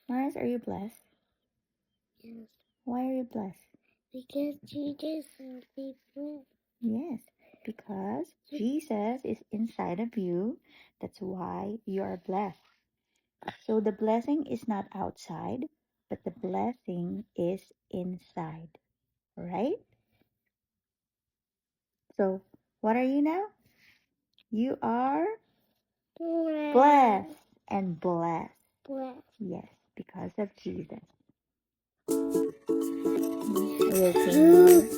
Mars, are you blessed? Yes. Why are you blessed? Because Jesus will be blessed. Yes, because Jesus is inside of you. That's why you are blessed. So the blessing is not outside, but the blessing is inside. Right? So, what are you now? You are blessed and blessed. Blessed. Yes, because of Jesus. We'll sing more.